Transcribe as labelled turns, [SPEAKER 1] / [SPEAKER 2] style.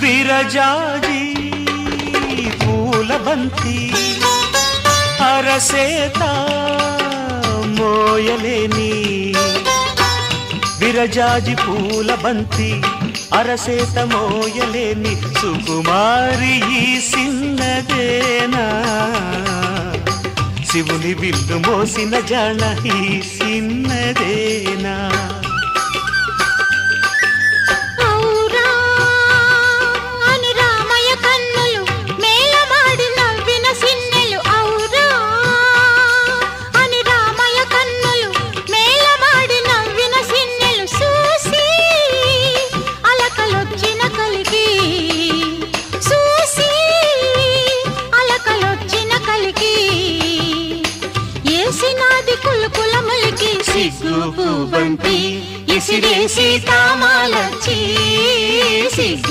[SPEAKER 1] విరజాజి పూల బంతి అరసేత మోయలేని విరజాజి పూల బంతి అరసేత మోయలేని సుకుమారి ఈ సిన్నదేనా శివుని విల్లు మోసిన జాణ ఈ సిన్నదేనా
[SPEAKER 2] సిగ్గు బంతి ఇసిరేసి కామాలొచ్చి